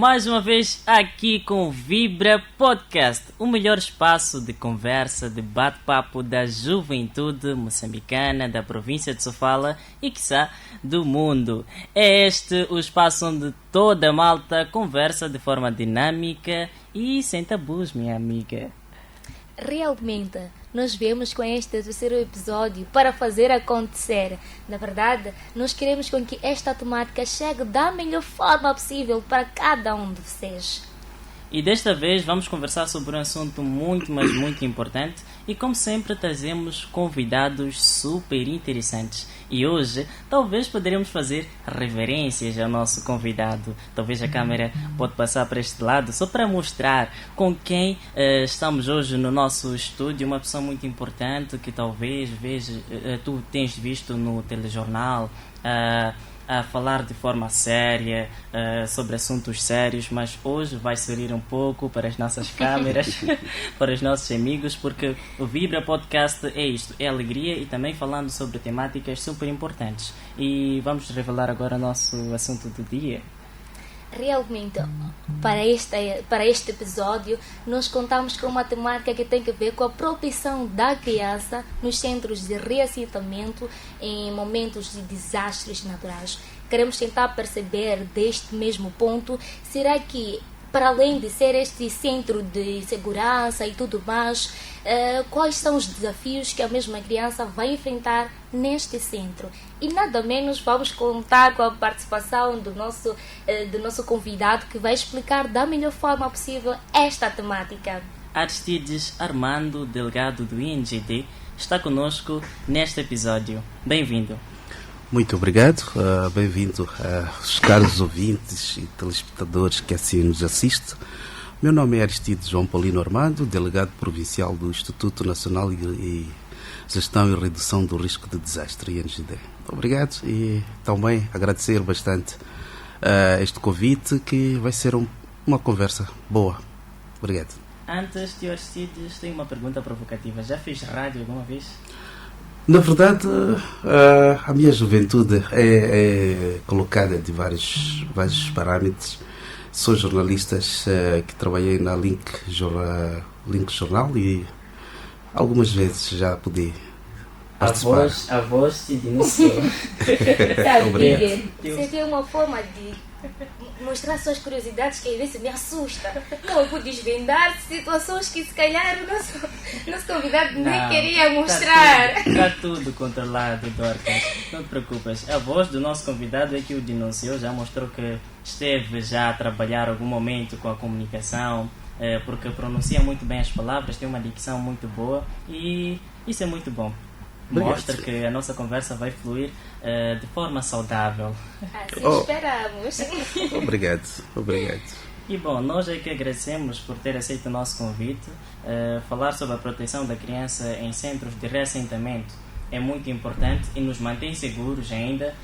mais uma vez aqui com o Vibra Podcast, o melhor espaço de conversa, de bate-papo da juventude moçambicana, da província de Sofala e, quiçá, do mundo. É este o espaço onde toda a malta conversa de forma dinâmica e sem tabus, minha amiga. Realmente, nós viemos com este terceiro episódio para fazer acontecer. Na verdade, nós queremos com que esta temática chegue da melhor forma possível para cada um de vocês. E desta vez vamos conversar sobre um assunto muito, mas muito importante e, como sempre, trazemos convidados super interessantes. E hoje, talvez poderemos fazer reverências ao nosso convidado. Talvez a câmera pode passar para este lado, só para mostrar com quem estamos hoje no nosso estúdio. Uma pessoa muito importante que talvez tu tens visto no telejornal, a falar de forma séria sobre assuntos sérios, mas hoje vai sorrir um pouco para as nossas câmeras, para os nossos amigos, porque o Vibra Podcast é isto, é alegria e também falando sobre temáticas super importantes. E vamos revelar agora o nosso assunto do dia. Realmente, para este episódio, nós contamos com uma temática que tem a ver com a proteção da criança nos centros de reassentamento em momentos de desastres naturais. Queremos tentar perceber deste mesmo ponto, será que, para além de ser este centro de segurança e tudo mais, quais são os desafios que a mesma criança vai enfrentar neste centro? E nada menos vamos contar com a participação do nosso convidado, que vai explicar da melhor forma possível esta temática. Aristides Armando, delegado do INGD, está conosco neste episódio. Bem-vindo. Muito obrigado, bem-vindo aos caros ouvintes e telespectadores que assim nos assistem. Meu nome é Aristides João Paulino Armando, delegado provincial do Instituto Nacional e Gestão e Redução do Risco de Desastre, INGD. Obrigado e também agradecer bastante este convite, que vai ser uma conversa boa. Obrigado. Antes de Aristides, tenho uma pergunta provocativa. Já fez rádio alguma vez? Na verdade, a minha juventude é colocada de vários parâmetros. Sou jornalista que trabalhei na Link Jornal e algumas vezes já pude participar. A voz te denunciou. Sabe, você tem uma forma de mostrar suas curiosidades que às vezes me assusta. Como por desvendar situações que se calhar o nosso convidado nem queria mostrar. Está tudo controlado, Dorcas. Não te preocupes. A voz do nosso convidado é que o denunciou, já mostrou que esteve já a trabalhar algum momento com a comunicação, porque pronuncia muito bem as palavras, tem uma dicção muito boa e isso é muito bom. Mostra que a nossa conversa vai fluir de forma saudável. Assim esperamos. Obrigado. E bom, nós é que agradecemos por ter aceito o nosso convite. Falar sobre a proteção da criança em centros de reassentamento é muito importante e nos mantém seguros ainda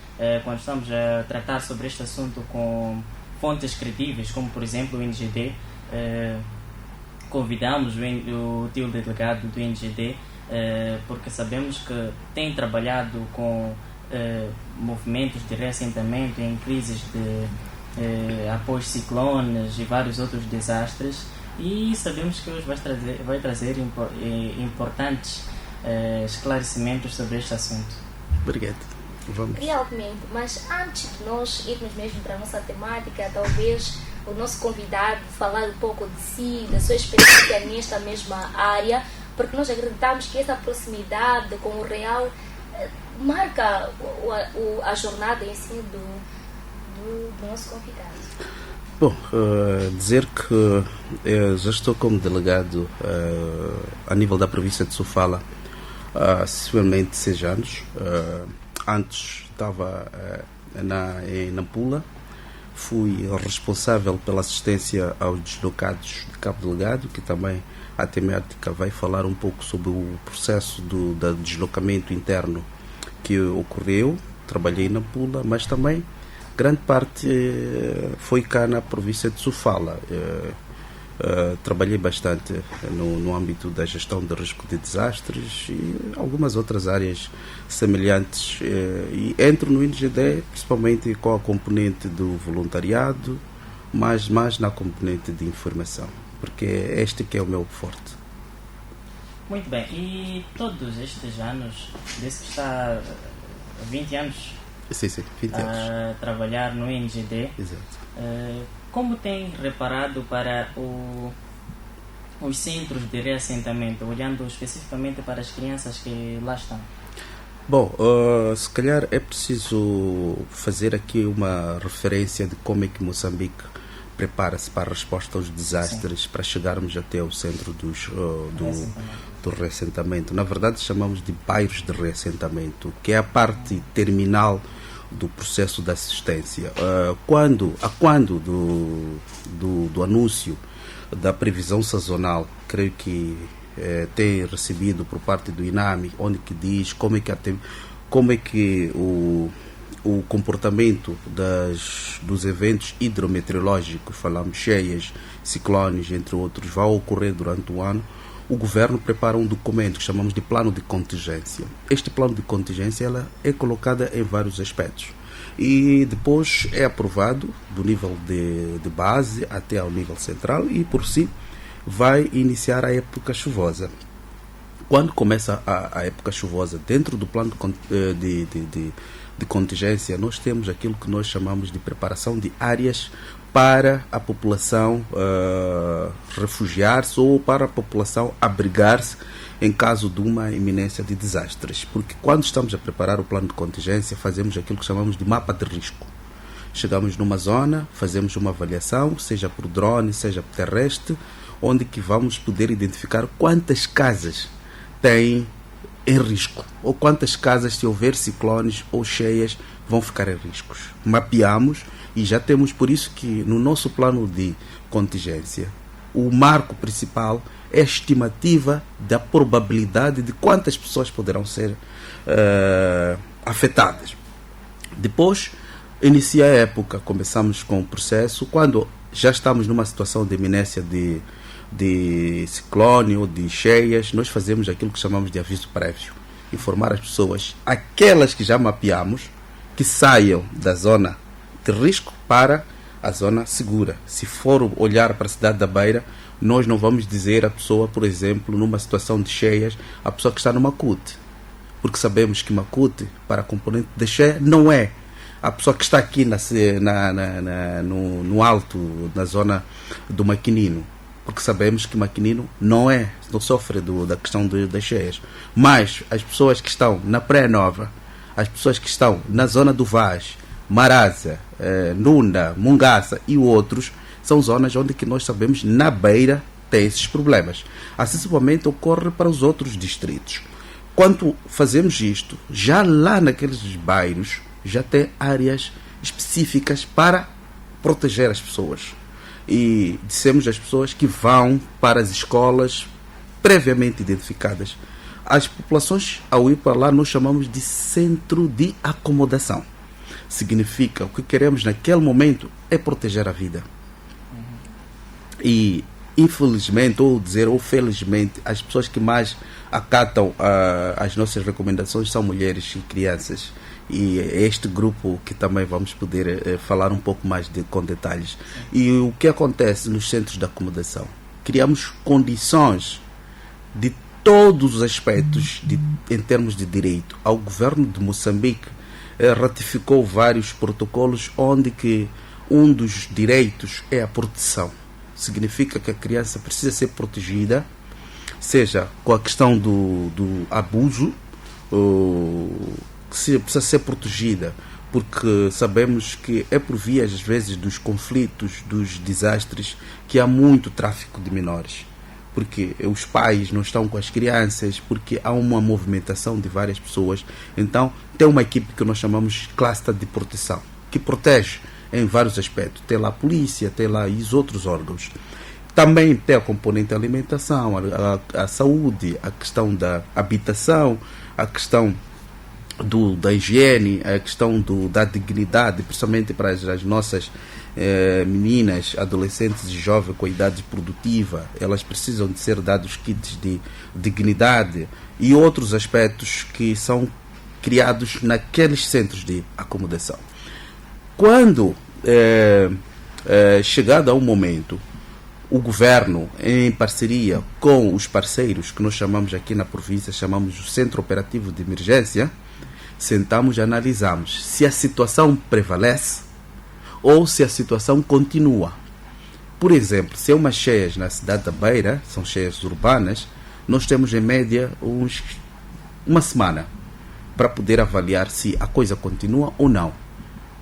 quando estamos a tratar sobre este assunto com fontes credíveis, como por exemplo o INGD. Convidamos o tio delegado do INGD porque sabemos que tem trabalhado com movimentos de reassentamento em crises de após ciclones e vários outros desastres, e sabemos que hoje vai trazer importantes esclarecimentos sobre este assunto. Obrigado. Vamos. Realmente, mas antes de nós irmos mesmo para a nossa temática, talvez o nosso convidado falar um pouco de si, da sua experiência nesta mesma área, porque nós acreditamos que essa proximidade com o real marca a jornada em si do nosso convidado. Bom, dizer que eu já estou como delegado a nível da província de Sofala há sensivelmente 6 anos. Antes estava em Nampula, fui responsável pela assistência aos deslocados de Cabo Delgado, que também a temática vai falar um pouco sobre o processo do deslocamento interno que ocorreu. Trabalhei em Nampula, mas também grande parte foi cá na província de Sofala. Trabalhei bastante no âmbito da gestão de risco de desastres e algumas outras áreas semelhantes, e entro no INGD principalmente com a componente do voluntariado, mas mais na componente de informação, porque este que é o meu forte. Muito bem, e todos estes anos, disse que está há 20 anos Sim, 20 anos. a trabalhar no NGD, Exato. como tem reparado para os centros de reassentamento, olhando especificamente para as crianças que lá estão? Bom, se calhar é preciso fazer aqui uma referência de como é que Moçambique prepara-se para a resposta aos desastres. Sim. Para chegarmos até o centro do reassentamento. Na verdade, chamamos de bairros de reassentamento, que é a parte terminal do processo de assistência. Quando do anúncio da previsão sazonal, creio que tem recebido por parte do INAMI, onde que diz como é que o comportamento dos eventos hidrometeorológicos, falamos cheias, ciclones, entre outros, vai ocorrer durante o ano. O governo prepara um documento que chamamos de plano de contingência. Este plano de contingência ela é colocada em vários aspectos e depois é aprovado do nível de base até ao nível central e por si vai iniciar a época chuvosa. Quando começa a época chuvosa, dentro do plano de contingência, nós temos aquilo que nós chamamos de preparação de áreas para a população refugiar-se ou para a população abrigar-se em caso de uma iminência de desastres. Porque quando estamos a preparar o plano de contingência, fazemos aquilo que chamamos de mapa de risco. Chegamos numa zona, fazemos uma avaliação, seja por drone, seja por terrestre, onde que vamos poder identificar quantas casas têm em risco, ou quantas casas, se houver ciclones ou cheias, vão ficar em riscos. Mapeamos e já temos, por isso que no nosso plano de contingência, o marco principal é a estimativa da probabilidade de quantas pessoas poderão ser afetadas. Depois, inicia a época, começamos com o processo, quando já estamos numa situação de iminência de ciclone ou de cheias, nós fazemos aquilo que chamamos de aviso prévio. Informar as pessoas, aquelas que já mapeamos, que saiam da zona de risco para a zona segura. Se for olhar para a cidade da Beira, nós não vamos dizer à pessoa, por exemplo, numa situação de cheias, a pessoa que está no Macute, porque sabemos que Macute, para a componente de cheia, não é a pessoa que está aqui no alto, na zona do Maquinino, porque sabemos que Maquinino não sofre da questão das cheias. Mas as pessoas que estão na Pré-Nova, as pessoas que estão na zona do Vaz, Marasa, Nunda, Mungaça e outros, são zonas onde que nós sabemos na Beira tem esses problemas. Acessivelmente ocorre para os outros distritos. Quando fazemos isto, já lá naqueles bairros, já tem áreas específicas para proteger as pessoas. E dissemos às pessoas que vão para as escolas previamente identificadas. As populações, ao ir para lá, nós chamamos de centro de acomodação. Significa, o que queremos naquele momento é proteger a vida. E, infelizmente, ou felizmente, as pessoas que mais acatam as nossas recomendações são mulheres e crianças. E é este grupo que também vamos poder falar um pouco mais com detalhes. E o que acontece nos centros de acomodação? Criamos condições de todos os aspectos em termos de direito. O governo de Moçambique ratificou vários protocolos onde que um dos direitos é a proteção. Significa que a criança precisa ser protegida, seja com a questão do abuso, precisa ser protegida, porque sabemos que é por via, às vezes, dos conflitos, dos desastres, que há muito tráfico de menores. Porque os pais não estão com as crianças, porque há uma movimentação de várias pessoas. Então, tem uma equipe que nós chamamos de cluster de proteção, que protege em vários aspectos. Tem lá a polícia, tem lá os outros órgãos. Também tem a componente da alimentação, a saúde, a questão da habitação, a questão da higiene, a questão da dignidade, principalmente para as nossas meninas, adolescentes e jovens com idade produtiva. Elas precisam de ser dados kits de dignidade e outros aspectos que são criados naqueles centros de acomodação. Quando chegado a um momento, o governo, em parceria com os parceiros que nós chamamos aqui na província, chamamos o Centro Operativo de Emergência, sentamos e analisamos se a situação prevalece ou se a situação continua. Por exemplo, se é umas cheias na cidade da Beira, são cheias urbanas, nós temos em média uma semana para poder avaliar se a coisa continua ou não.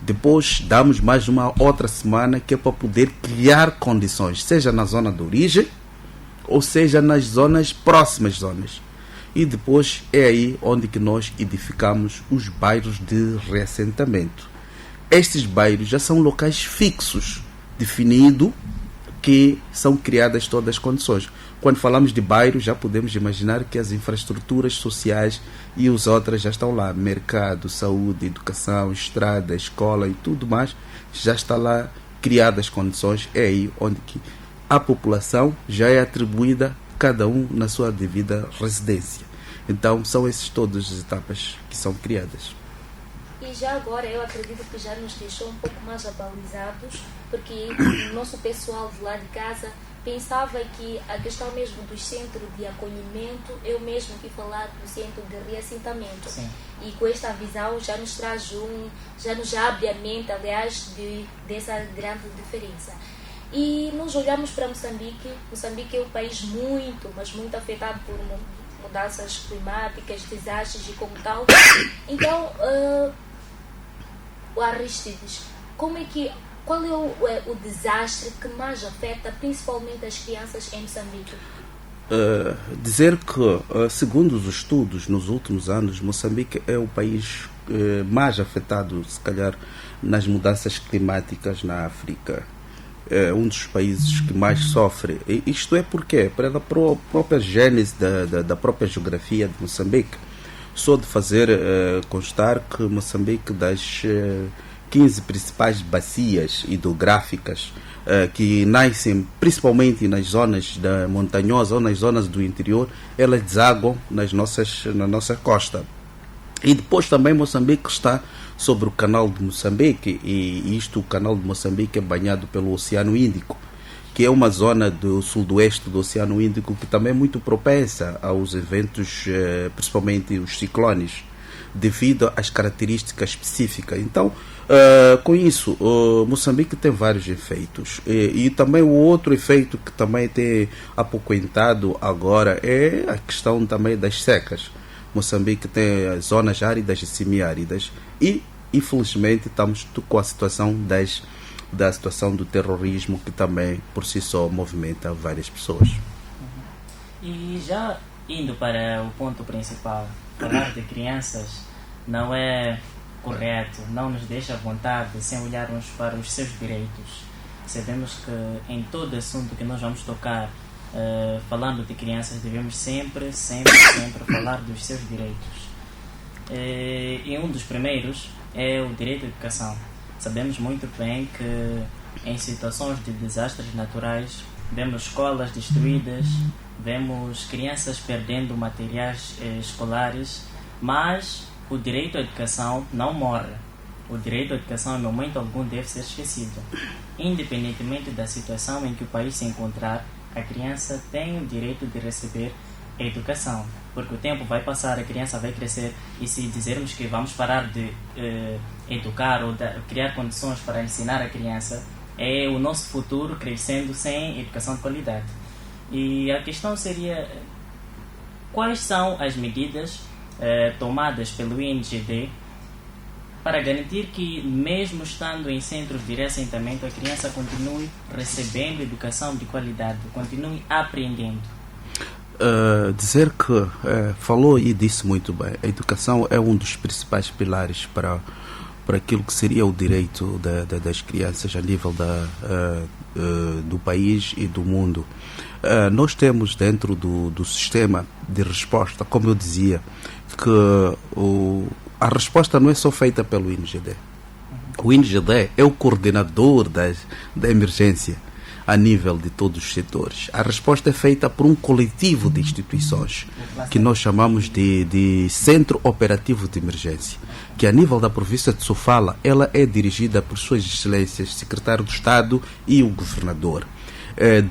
Depois damos mais uma outra semana que é para poder criar condições, seja na zona de origem ou seja nas zonas próximas zonas. E depois é aí onde que nós edificamos os bairros de reassentamento. Estes bairros já são locais fixos, definido que são criadas todas as condições. Quando falamos de bairros, já podemos imaginar que as infraestruturas sociais e as outras já estão lá. Mercado, saúde, educação, estrada, escola e tudo mais, já está lá criadas as condições. É aí onde que a população já é atribuída, cada um na sua devida residência. Então, são essas todas as etapas que são criadas. E já agora eu acredito que já nos deixou um pouco mais abalizados, porque o nosso pessoal de lá de casa pensava que a questão mesmo do centro de acolhimento, eu mesmo que falar do centro de reassentamento. Sim. E com esta visão já nos traz já nos abre a mente, aliás, dessa grande diferença. E nós olhamos para Moçambique. Moçambique é um país muito, mas muito afetado por mudanças climáticas, desastres e como tal. Então, o Aristides, qual é o desastre que mais afeta principalmente as crianças em Moçambique? Dizer que, segundo os estudos, nos últimos anos, Moçambique é o país mais afetado, se calhar, nas mudanças climáticas na África. É um dos países que mais sofre. Isto é porque, pela própria gênese da própria geografia de Moçambique, só de fazer constar que Moçambique, das 15 principais bacias hidrográficas que nascem principalmente nas zonas montanhosas ou nas zonas do interior, elas desaguam na nossa costa. E depois também Moçambique está sobre o canal de Moçambique, e o canal de Moçambique é banhado pelo Oceano Índico, que é uma zona do sudoeste do Oceano Índico que também é muito propensa aos eventos, principalmente os ciclones, devido às características específicas. Então, com isso, Moçambique tem vários efeitos. E também o outro efeito que também tem apoquentado agora é a questão também das secas. Moçambique tem as zonas áridas e semiáridas e, infelizmente, estamos com a situação da situação do terrorismo, que também, por si só, movimenta várias pessoas. E já indo para o ponto principal, falar de crianças não é correto, não nos deixa à vontade sem olharmos para os seus direitos. Sabemos que em todo assunto que nós vamos tocar, falando de crianças, devemos sempre falar dos seus direitos. E um dos primeiros é o direito à educação. Sabemos muito bem que em situações de desastres naturais vemos escolas destruídas, vemos crianças perdendo materiais escolares, mas o direito à educação não morre. O direito à educação, em momento algum, deve ser esquecido. Independentemente da situação em que o país se encontrar, a criança tem o direito de receber a educação, porque o tempo vai passar, a criança vai crescer, e se dizermos que vamos parar de educar ou criar condições para ensinar a criança, é o nosso futuro crescendo sem educação de qualidade. E a questão seria: quais são as medidas tomadas pelo INGD para garantir que, mesmo estando em centros de reassentamento, a criança continue recebendo educação de qualidade, continue aprendendo? Dizer que falou e disse muito bem, a educação é um dos principais pilares para aquilo que seria o direito das crianças a nível do país e do mundo. Nós temos dentro do sistema de resposta, como eu dizia, que a resposta não é só feita pelo INGD. O INGD é o coordenador da emergência. a nível de todos os setores? A resposta é feita por um coletivo de instituições que nós chamamos de Centro Operativo de Emergência, que a nível da província de Sofala, ela é dirigida por Suas Excelências, Secretário do Estado e o Governador.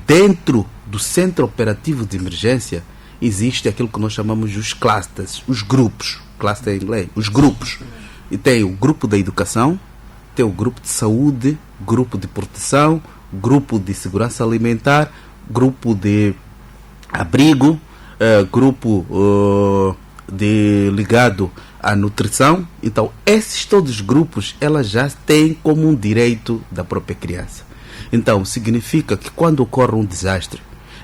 Dentro do Centro Operativo de Emergência existe aquilo que nós chamamos os clusters, os grupos, cluster em inglês, os grupos. E tem o grupo da educação, tem o grupo de saúde, grupo de proteção, grupo de segurança alimentar, grupo de abrigo, grupo ligado à nutrição. Então, esses todos os grupos, elas já têm como um direito da própria criança. Então, significa que quando ocorre um desastre,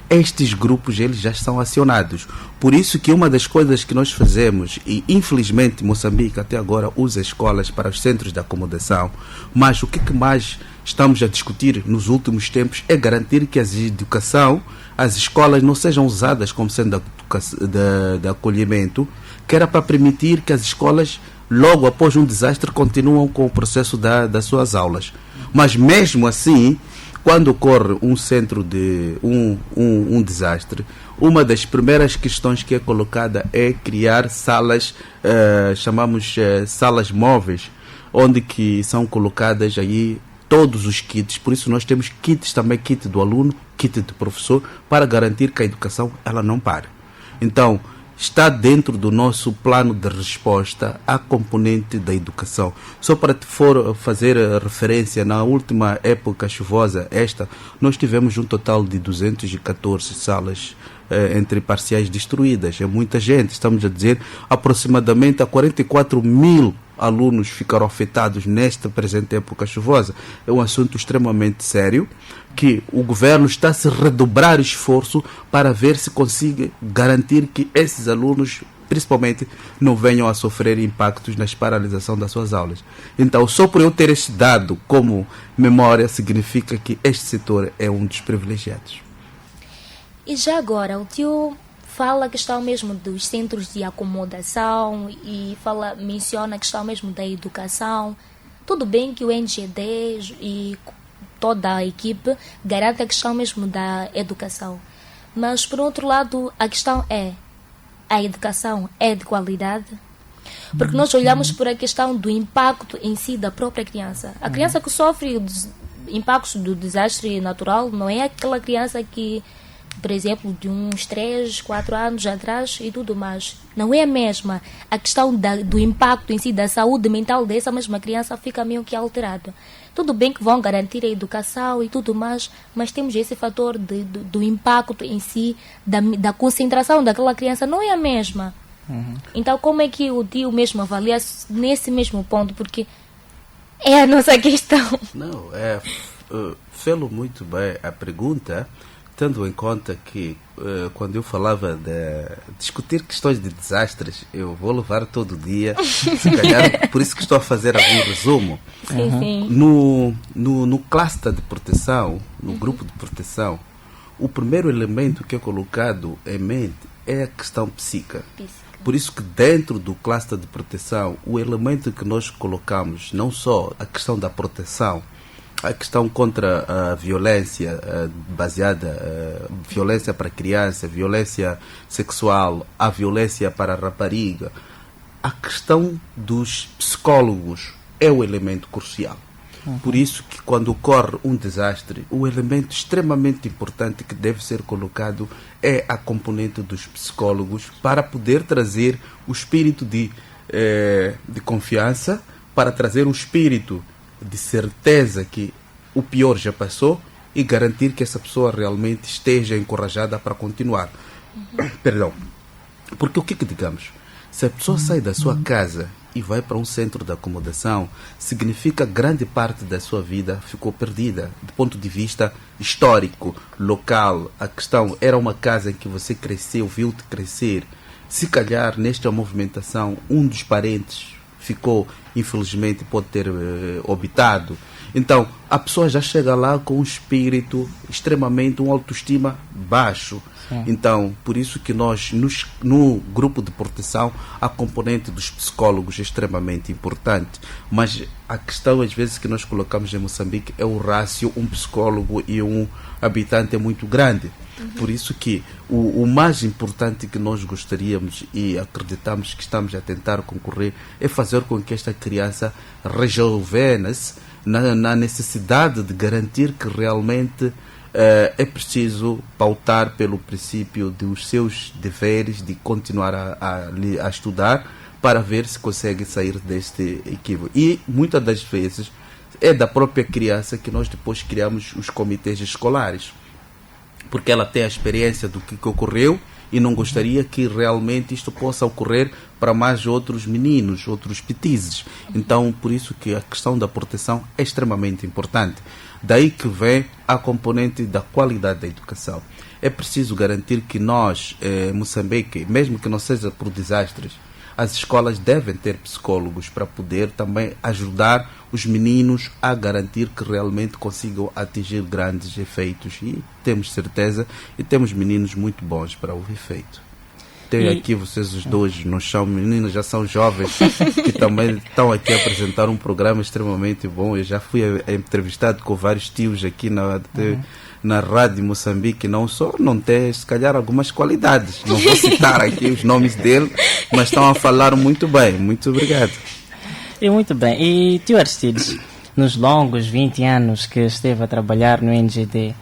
estes grupos eles já são acionados. Por isso que uma das coisas que nós fazemos, e infelizmente Moçambique até agora usa escolas para os centros de acomodação, mas o que mais estamos a discutir nos últimos tempos é garantir que as escolas não sejam usadas como sendo de acolhimento, que era para permitir que as escolas, logo após um desastre, continuam com o processo das suas aulas. Mas mesmo assim, quando ocorre um centro de um desastre, uma das primeiras questões que é colocada é criar salas, chamamos salas móveis, onde que são colocadas aí todos os kits. Por isso nós temos kits também, kit do aluno, kit do professor, para garantir que a educação ela não pare. Então, está dentro do nosso plano de resposta à componente da educação. Só para te for fazer referência, na última época chuvosa, nós tivemos um total de 214 salas entre parciais destruídas. É muita gente, estamos a dizer, aproximadamente a 44 mil alunos ficaram afetados nesta presente época chuvosa. É um assunto extremamente sério, que o governo está a se redobrar esforço para ver se consiga garantir que esses alunos, principalmente, não venham a sofrer impactos na paralisação das suas aulas. Então, só por eu ter este dado como memória, significa que este setor é um dos privilegiados. E já agora, o tio fala a questão mesmo dos centros de acomodação e menciona a questão mesmo da educação. Tudo bem que o NGD e toda a equipe garante a questão mesmo da educação. Mas, por outro lado, a questão é: a educação é de qualidade? Porque nós olhamos por a questão do impacto em si da própria criança. A criança que sofre impactos do desastre natural não é aquela criança que, por exemplo, de uns 3, 4 anos atrás e tudo mais. Não é a mesma. A questão do impacto em si, da saúde mental dessa mesma criança fica meio que alterada. Tudo bem que vão garantir a educação e tudo mais, mas temos esse fator do impacto em si, da concentração daquela criança, não é a mesma. Então, como é que o tio mesmo avalia nesse mesmo ponto? Porque é a nossa questão. Não, fê-lo muito bem a pergunta, tendo em conta que quando eu falava de discutir questões de desastres, eu vou levar todo dia, se calhar, por isso que estou a fazer algum resumo. Sim. No cluster de proteção, no grupo de proteção, o primeiro elemento que é colocado em mente é a questão psíquica. Por isso que dentro do cluster de proteção, o elemento que nós colocamos, não só a questão da proteção, a questão contra a violência violência para a criança, violência sexual, a violência para a rapariga, a questão dos psicólogos é o elemento crucial. Por isso que quando ocorre um desastre, o elemento extremamente importante que deve ser colocado é a componente dos psicólogos, para poder trazer o espírito de confiança, para trazer o espírito de certeza que o pior já passou e garantir que essa pessoa realmente esteja encorajada para continuar. Perdão. Porque o que digamos? Se a pessoa sai da sua casa e vai para um centro de acomodação, significa que grande parte da sua vida ficou perdida, do ponto de vista histórico, local. A questão era uma casa em que você cresceu, viu-te crescer. Se calhar, nesta movimentação, um dos parentes ficou, infelizmente, pode ter obitado. Então, a pessoa já chega lá com um espírito extremamente, uma autoestima baixo. Sim. Então, por isso que nós, no grupo de proteção, a componente dos psicólogos é extremamente importante. Mas a questão, às vezes, que nós colocamos em Moçambique é o rácio, um psicólogo e um habitante é muito grande. Por isso que o mais importante que nós gostaríamos e acreditamos que estamos a tentar concorrer é fazer com que esta criança rejuvenesça na necessidade de garantir que realmente é preciso pautar pelo princípio dos seus deveres, de continuar a estudar para ver se consegue sair deste equívoco. E muitas das vezes é da própria criança que nós depois criamos os comitês escolares, porque ela tem a experiência do que ocorreu e não gostaria que realmente isto possa ocorrer para mais outros meninos, outros petizes. Então, por isso que a questão da proteção é extremamente importante. Daí que vem a componente da qualidade da educação. É preciso garantir que nós, Moçambique, mesmo que não seja por desastres, as escolas devem ter psicólogos para poder também ajudar os meninos a garantir que realmente consigam atingir grandes efeitos. E temos certeza, e temos meninos muito bons para o efeito. Tenho aqui vocês os dois, não são meninos, já são jovens, que também estão aqui a apresentar um programa extremamente bom. Eu já fui entrevistado com vários tios aqui na Rádio Moçambique, não tem, se calhar, algumas qualidades. Não vou citar aqui os nomes dele, mas estão a falar muito bem. Muito obrigado. E muito bem. E tio Aristides, nos longos 20 anos que esteve a trabalhar no NGD,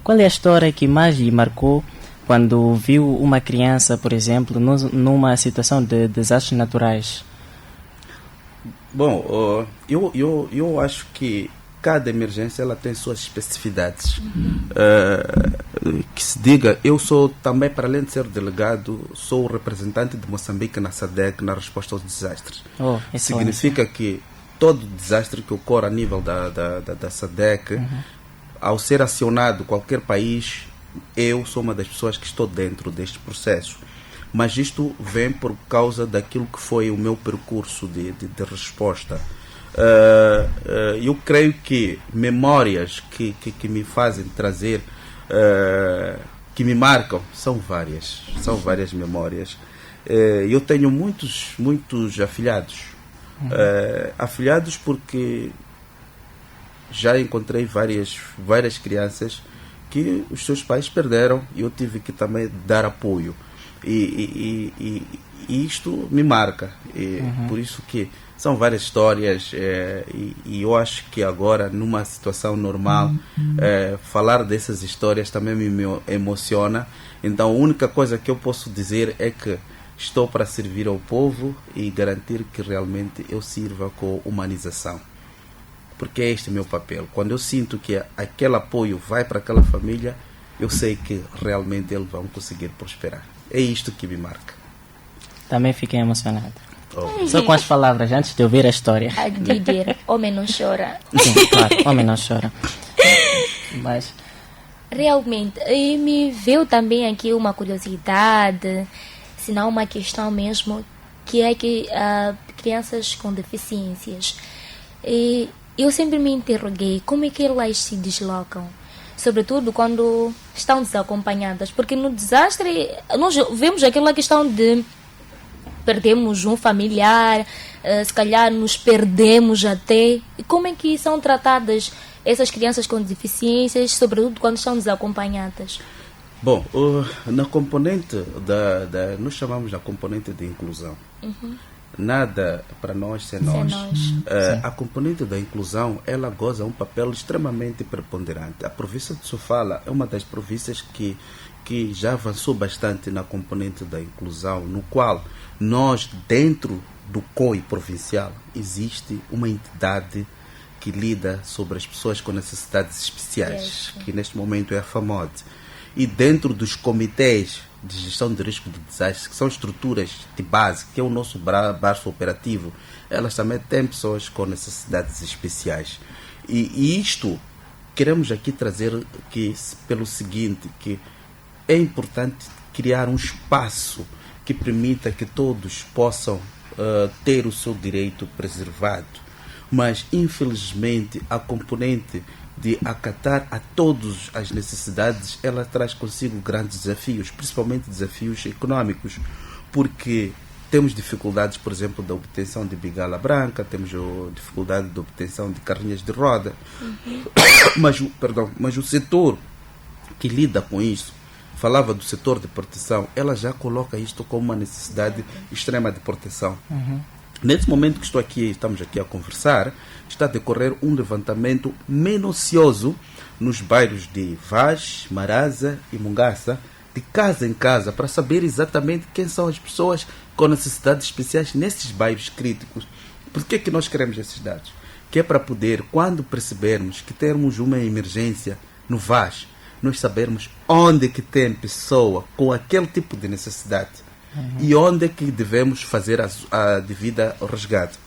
qual é a história que mais lhe marcou quando viu uma criança, por exemplo, numa situação de desastres naturais? Bom, eu acho que cada emergência ela tem suas especificidades. Que se diga, eu sou também, para além de ser delegado, sou o representante de Moçambique na SADC na resposta aos desastres. Significa que todo desastre que ocorre a nível da SADC, ao ser acionado qualquer país, eu sou uma das pessoas que estou dentro deste processo. Mas isto vem por causa daquilo que foi o meu percurso de resposta. Eu creio que memórias que me fazem trazer, que me marcam, são várias memórias. Eu tenho muitos afilhados, afilhados porque já encontrei várias crianças que os seus pais perderam e eu tive que também dar apoio. E isto me marca. Por isso que são várias histórias e eu acho que agora, numa situação normal, falar dessas histórias também me emociona. Então a única coisa que eu posso dizer é que estou para servir ao povo e garantir que realmente eu sirva com humanização. Porque é este o meu papel. Quando eu sinto que aquele apoio vai para aquela família, eu sei que realmente eles vão conseguir prosperar. É isto que me marca. Também fiquei emocionado. Só com as palavras, antes de ouvir a história. A dizer, homem não chora. Sim, claro, homem não chora. Mas realmente, e me veio também aqui uma curiosidade, se não uma questão mesmo, que é que crianças com deficiências, e eu sempre me interroguei como é que elas se deslocam, sobretudo quando estão desacompanhadas, porque no desastre nós vemos aquela questão de perdemos um familiar, se calhar nos perdemos até. Como é que são tratadas essas crianças com deficiências, sobretudo quando estão desacompanhadas? Bom, na componente nós chamamos da componente de inclusão. Nada para nós sem nós. A componente da inclusão, ela goza um papel extremamente preponderante. A província de Sofala é uma das províncias que já avançou bastante na componente da inclusão, no qual nós, dentro do COI provincial, existe uma entidade que lida sobre as pessoas com necessidades especiais, que neste momento é a FAMOD. E dentro dos comitês de gestão de risco de desastres, que são estruturas de base, que é o nosso braço operativo, elas também têm pessoas com necessidades especiais. E isto queremos aqui trazer pelo seguinte, que é importante criar um espaço que permita que todos possam ter o seu direito preservado. mas infelizmente a componente de acatar a todas as necessidades, ela traz consigo grandes desafios, principalmente desafios econômicos, porque temos dificuldades, por exemplo, da obtenção de bengala branca, temos dificuldade de obtenção de carrinhas de roda, mas o setor que lida com isso, falava do setor de proteção, ela já coloca isto como uma necessidade extrema de proteção. Nesse momento que estamos aqui a conversar, está a decorrer um levantamento minucioso nos bairros de Vaz, Maraza e Mungaça, de casa em casa, para saber exatamente quem são as pessoas com necessidades especiais nesses bairros críticos. Por que é que nós queremos esses dados? Que é para poder, quando percebermos que temos uma emergência no Vaz, nós sabermos onde que tem pessoa com aquele tipo de necessidade e onde é que devemos fazer a devida resgate.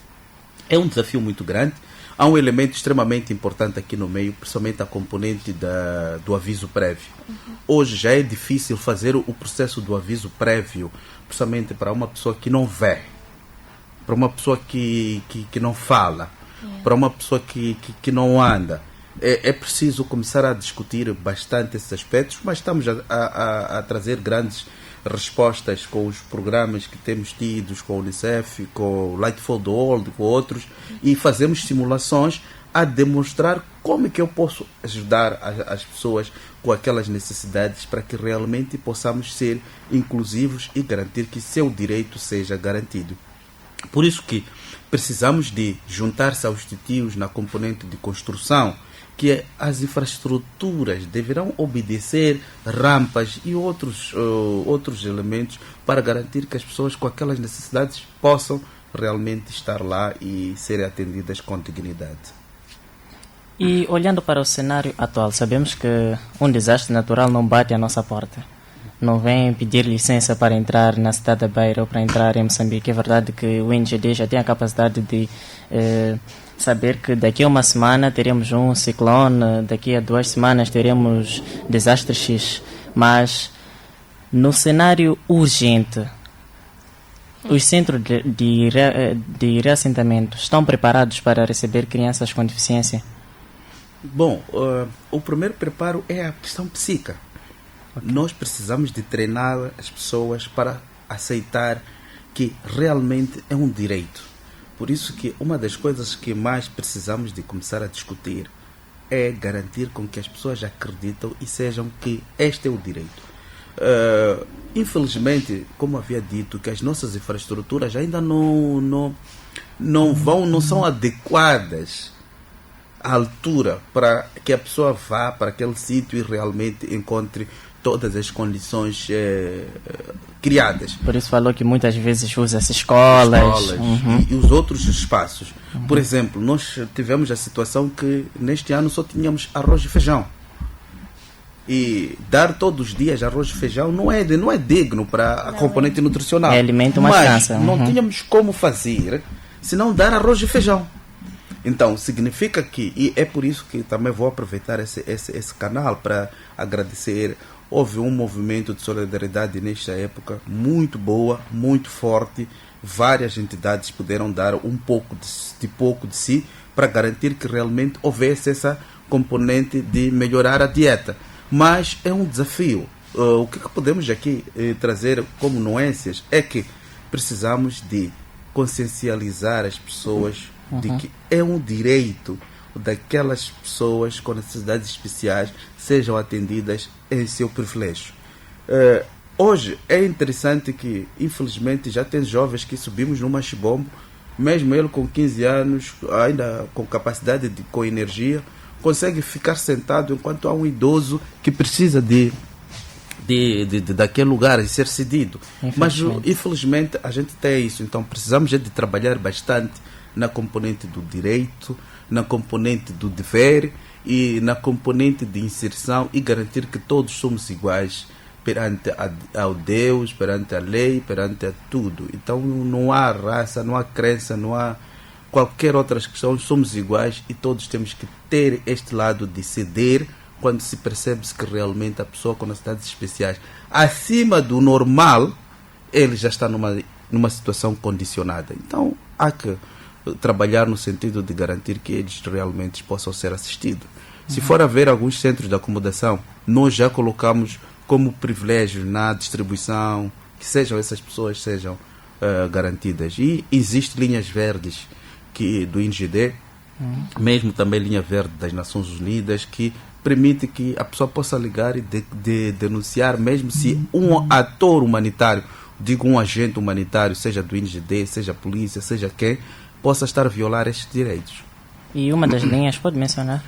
É um desafio muito grande. Há um elemento extremamente importante aqui no meio, principalmente a componente do aviso prévio. Hoje já é difícil fazer o processo do aviso prévio, principalmente para uma pessoa que não vê, para uma pessoa que não fala, para uma pessoa que não anda. É preciso começar a discutir bastante esses aspectos, mas estamos a trazer grandes respostas com os programas que temos tidos com a Unicef, com o Light for the World, com outros, e fazemos simulações a demonstrar como é que eu posso ajudar as pessoas com aquelas necessidades para que realmente possamos ser inclusivos e garantir que seu direito seja garantido. Por isso que precisamos de juntar-se aos titios na componente de construção, que as infraestruturas deverão obedecer rampas e outros elementos para garantir que as pessoas com aquelas necessidades possam realmente estar lá e serem atendidas com dignidade. E olhando para o cenário atual, sabemos que um desastre natural não bate à nossa porta. Não vem pedir licença para entrar na cidade da Beira ou para entrar em Moçambique. É verdade que o INGD já tem a capacidade de saber que daqui a uma semana teremos um ciclone, daqui a 2 semanas teremos desastre X. Mas no cenário urgente, os centros de reassentamento estão preparados para receber crianças com deficiência? Bom, o primeiro preparo é a questão psíquica. Nós precisamos de treinar as pessoas para aceitar que realmente é um direito. Por isso que uma das coisas que mais precisamos de começar a discutir é garantir com que as pessoas acreditam e sejam que este é o direito. Infelizmente, como havia dito, que as nossas infraestruturas ainda não são adequadas à altura para que a pessoa vá para aquele sítio e realmente encontre todas as condições criadas. Por isso falou que muitas vezes usa-se escolas. E os outros espaços. Por exemplo, nós tivemos a situação que neste ano só tínhamos arroz e feijão. E dar todos os dias arroz e feijão não é digno para a componente nutricional. É alimento, mas cansa. Não tínhamos como fazer se não dar arroz e feijão. Então, significa que, e é por isso que também vou aproveitar esse canal para agradecer. Houve um movimento de solidariedade nesta época muito boa, muito forte. Várias entidades puderam dar um pouco de si para garantir que realmente houvesse essa componente de melhorar a dieta. Mas é um desafio. O que podemos aqui trazer como nuances é que precisamos de consciencializar as pessoas de que é um direito daquelas pessoas com necessidades especiais sejam atendidas em seu privilégio. Hoje é interessante que, infelizmente, já tem jovens que subimos no machibombo, mesmo ele com 15 anos, ainda com capacidade com energia, consegue ficar sentado enquanto há um idoso que precisa daquele lugar e ser cedido. Mas, infelizmente, a gente tem isso. Então, precisamos de trabalhar bastante na componente do direito, na componente do dever e na componente de inserção e garantir que todos somos iguais perante ao Deus, perante a lei, perante a tudo. Então não há raça, não há crença, não há qualquer outra questão, somos iguais e todos temos que ter este lado de ceder quando se percebe que realmente a pessoa com necessidades especiais acima do normal, ele já está numa situação condicionada. Então há que trabalhar no sentido de garantir que eles realmente possam ser assistidos. Se for haver alguns centros de acomodação, nós já colocamos como privilégio na distribuição que essas pessoas sejam garantidas. E existem linhas verdes do INGD, mesmo também linha verde das Nações Unidas, que permite que a pessoa possa ligar e denunciar, mesmo se um ator humanitário, digo um agente humanitário, seja do INGD, seja a polícia, seja quem, possa estar a violar estes direitos. E uma das linhas, pode mencionar?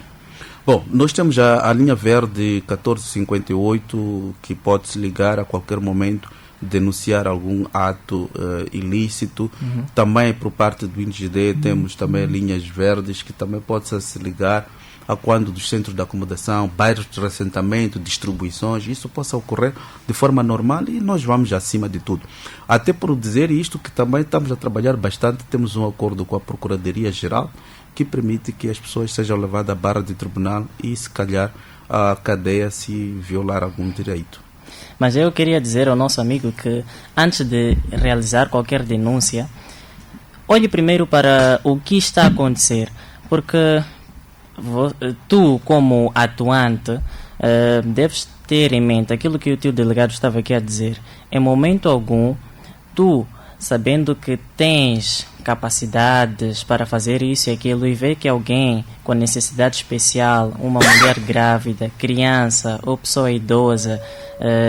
Bom, nós temos a linha verde 1458, que pode-se ligar a qualquer momento, denunciar algum ato ilícito. Também por parte do INGD temos também linhas verdes que também pode se ligar a quando dos centros de acomodação, bairros de assentamento, distribuições, isso possa ocorrer de forma normal e nós vamos acima de tudo. Até por dizer isto que também estamos a trabalhar bastante, temos um acordo com a Procuradoria-Geral que permite que as pessoas sejam levadas à barra de tribunal e, se calhar, à cadeia se violar algum direito. Mas eu queria dizer ao nosso amigo que, antes de realizar qualquer denúncia, olhe primeiro para o que está a acontecer, porque tu, como atuante, deves ter em mente aquilo que o teu delegado estava aqui a dizer. Em momento algum, tu, sabendo que tens capacidades para fazer isso e aquilo, e ver que alguém com necessidade especial, uma mulher grávida, criança ou pessoa idosa,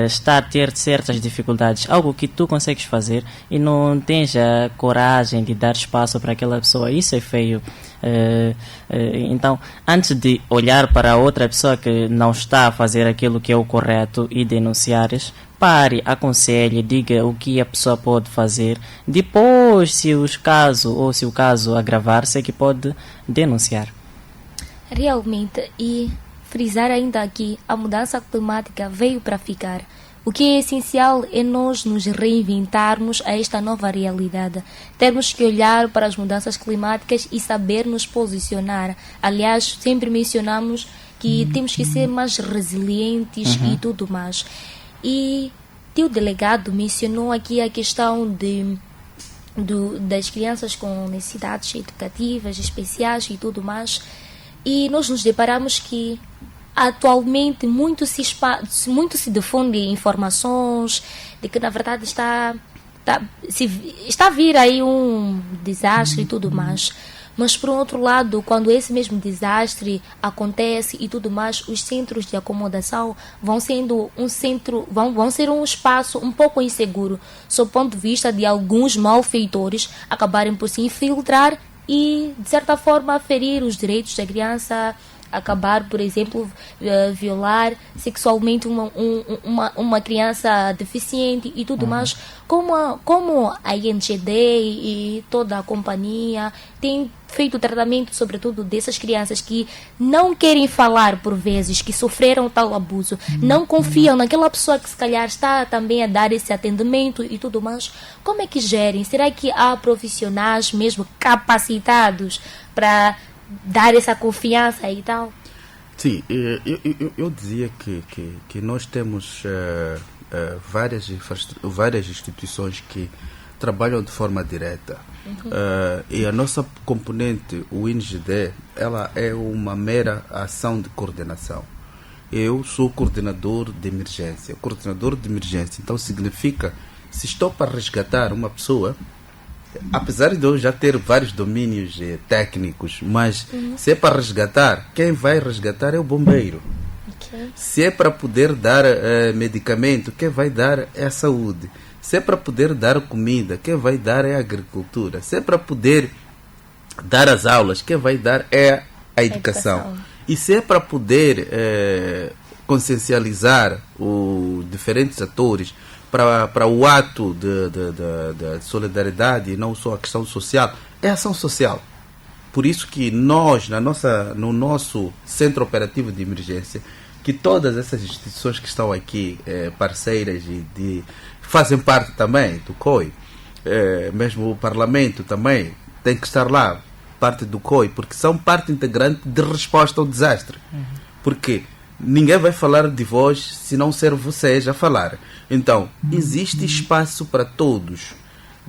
está a ter certas dificuldades, algo que tu consegues fazer e não tens a coragem de dar espaço para aquela pessoa, isso é feio. Então, antes de olhar para outra pessoa que não está a fazer aquilo que é o correto e denunciares, pare, aconselhe, diga o que a pessoa pode fazer. Depois, se o caso agravar-se, é que pode denunciar. Realmente, e frisar ainda aqui, a mudança climática veio para ficar. O que é essencial é nós nos reinventarmos a esta nova realidade. Temos que olhar para as mudanças climáticas e saber nos posicionar. Aliás, sempre mencionamos que temos que ser mais resilientes e tudo mais. E o delegado mencionou aqui a questão das crianças com necessidades educativas especiais e tudo mais. E nós nos deparamos que atualmente muito se difunde informações de que na verdade está a vir aí um desastre e tudo mais. Mas por outro lado, quando esse mesmo desastre acontece e tudo mais, os centros de acomodação vão ser um espaço um pouco inseguro, sob o ponto de vista de alguns malfeitores acabarem por se infiltrar e, de certa forma, ferir os direitos da criança, acabar, por exemplo, violar sexualmente uma criança deficiente e tudo mais, como a INGD e toda a companhia tem feito tratamento, sobretudo, dessas crianças que não querem falar, por vezes, que sofreram tal abuso, não confiam naquela pessoa que se calhar está também a dar esse atendimento e tudo mais. Como é que gerem? Será que há profissionais mesmo capacitados para dar essa confiança e tal? Sim, eu dizia que nós temos várias instituições que trabalham de forma direta. E a nossa componente, o INGD, ela é uma mera ação de coordenação. Eu sou coordenador de emergência. Coordenador de emergência, então significa, se estou para resgatar uma pessoa, apesar de eu já ter vários domínios técnicos, mas se é para resgatar, quem vai resgatar é o bombeiro. Okay. Se é para poder dar medicamento, quem vai dar é a saúde. Se é para poder dar comida, quem vai dar é a agricultura. Se é para poder dar as aulas, quem vai dar é a educação. E se é para poder consciencializar os diferentes atores para o ato de solidariedade e não só a questão social, é ação social. Por isso que nós, no nosso Centro Operativo de Emergência, que todas essas instituições que estão aqui, parceiras e fazem parte também do COI, mesmo o Parlamento também tem que estar lá, parte do COI, porque são parte integrante de resposta ao desastre. Porque ninguém vai falar de vós se não ser vocês a falar. Então, existe espaço para todos.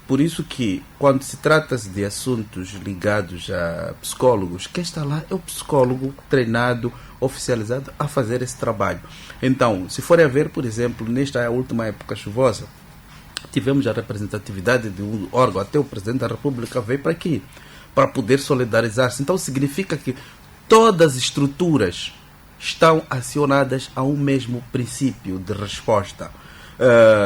Por isso que, quando se trata de assuntos ligados a psicólogos, quem está lá é o psicólogo treinado, oficializado a fazer esse trabalho. Então, se for a ver, por exemplo, nesta última época chuvosa, tivemos a representatividade de um órgão, até o Presidente da República veio para aqui, para poder solidarizar-se. Então, significa que todas as estruturas estão acionadas a um mesmo princípio de resposta.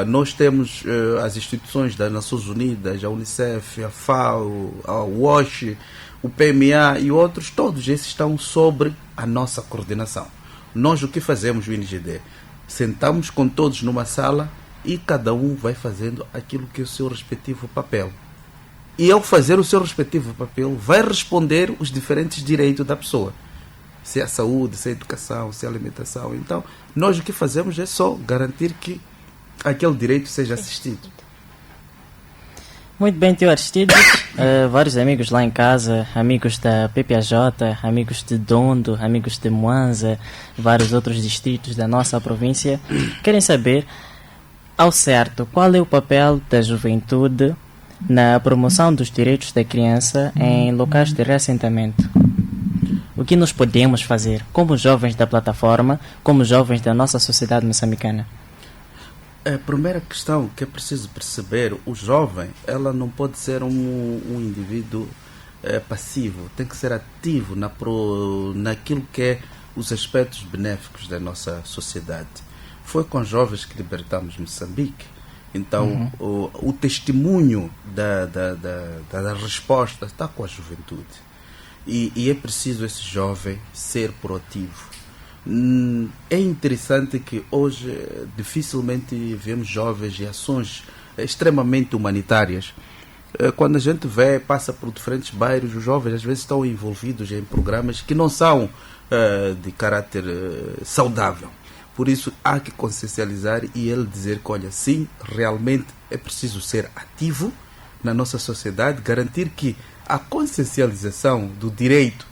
Nós temos as instituições das Nações Unidas, a Unicef, a FAO, a WASH, o PMA e outros, todos esses estão sobre a nossa coordenação. Nós o que fazemos, o INGD? Sentamos com todos numa sala e cada um vai fazendo aquilo que é o seu respectivo papel. E ao fazer o seu respectivo papel, vai responder os diferentes direitos da pessoa. Se é a saúde, se é a educação, se é a alimentação. Então, nós o que fazemos é só garantir que aquele direito seja assistido. Muito bem, tio Aristides. Vários amigos lá em casa, amigos da PPAJ, amigos de Dondo, amigos de Mwanza, vários outros distritos da nossa província, querem saber, ao certo, qual é o papel da juventude na promoção dos direitos da criança em locais de reassentamento. O que nós podemos fazer como jovens da plataforma, como jovens da nossa sociedade moçambicana? A primeira questão que é preciso perceber, o jovem, ela não pode ser um indivíduo passivo, tem que ser ativo naquilo que é os aspectos benéficos da nossa sociedade. Foi com jovens que libertamos Moçambique. Então, o testemunho da resposta está com a juventude. E é preciso esse jovem ser proativo. É interessante que hoje dificilmente vemos jovens em ações extremamente humanitárias. Quando a gente passa por diferentes bairros, os jovens às vezes estão envolvidos em programas que não são de caráter saudável. Por isso há que consciencializar e ele dizer que, olha, sim, realmente é preciso ser ativo na nossa sociedade, garantir que a consciencialização do direito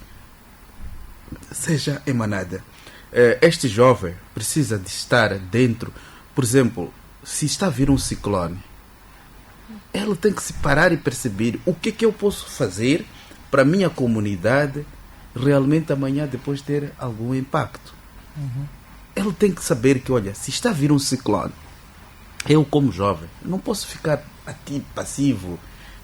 seja emanada. Este jovem precisa de estar dentro, por exemplo, se está a vir um ciclone, ele tem que se parar e perceber o que é que eu posso fazer para a minha comunidade realmente amanhã depois ter algum impacto. Ele tem que saber que, olha, se está a vir um ciclone, eu como jovem não posso ficar ativo, passivo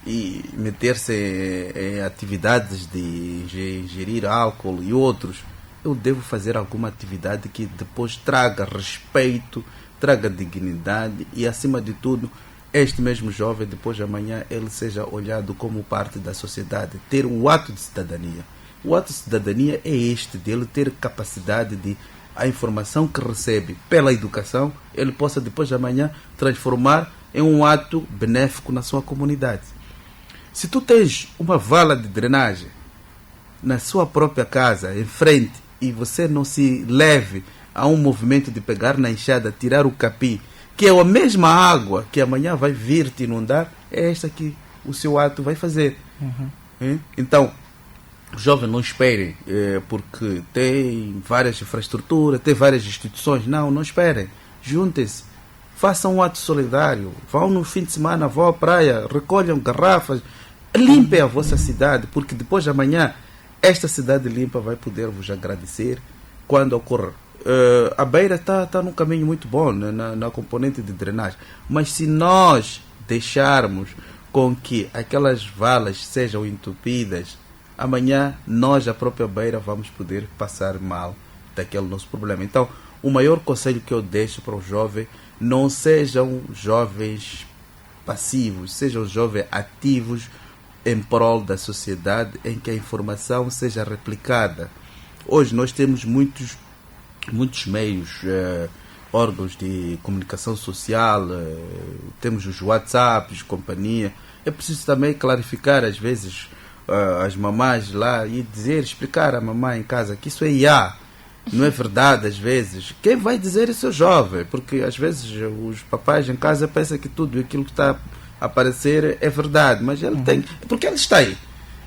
e meter-se em atividades de ingerir álcool e outros. Eu devo fazer alguma atividade que depois traga respeito, traga dignidade e, acima de tudo, este mesmo jovem, depois de amanhã, ele seja olhado como parte da sociedade, ter o ato de cidadania. O ato de cidadania é este, de ele ter capacidade de a informação que recebe pela educação, ele possa depois de amanhã transformar em um ato benéfico na sua comunidade. Se tu tens uma vala de drenagem na sua própria casa, em frente, e você não se leve a um movimento de pegar na enxada, tirar o capim, que é a mesma água que amanhã vai vir te inundar, é esta que o seu ato vai fazer. Então, os jovens não esperem, porque tem várias infraestruturas, tem várias instituições. Não esperem. Juntem-se. Façam um ato solidário. Vão no fim de semana, vão à praia, recolham garrafas, limpem a vossa cidade, porque depois de amanhã esta cidade limpa vai poder vos agradecer quando ocorrer. A beira está num caminho muito bom na componente de drenagem, mas se nós deixarmos com que aquelas valas sejam entupidas, amanhã nós, a própria beira, vamos poder passar mal daquele nosso problema. Então, o maior conselho que eu deixo para os jovens, não sejam jovens passivos, sejam jovens ativos em prol da sociedade, em que a informação seja replicada. Hoje nós temos muitos meios, órgãos de comunicação social, temos os WhatsApps, companhia. É preciso também clarificar, às vezes, as mamães lá e explicar à mamãe em casa que isso é IA, não é verdade. Às vezes, quem vai dizer isso é o jovem, porque às vezes os papais em casa pensam que tudo aquilo que está a aparecer é verdade, mas ele tem, porque ele está aí.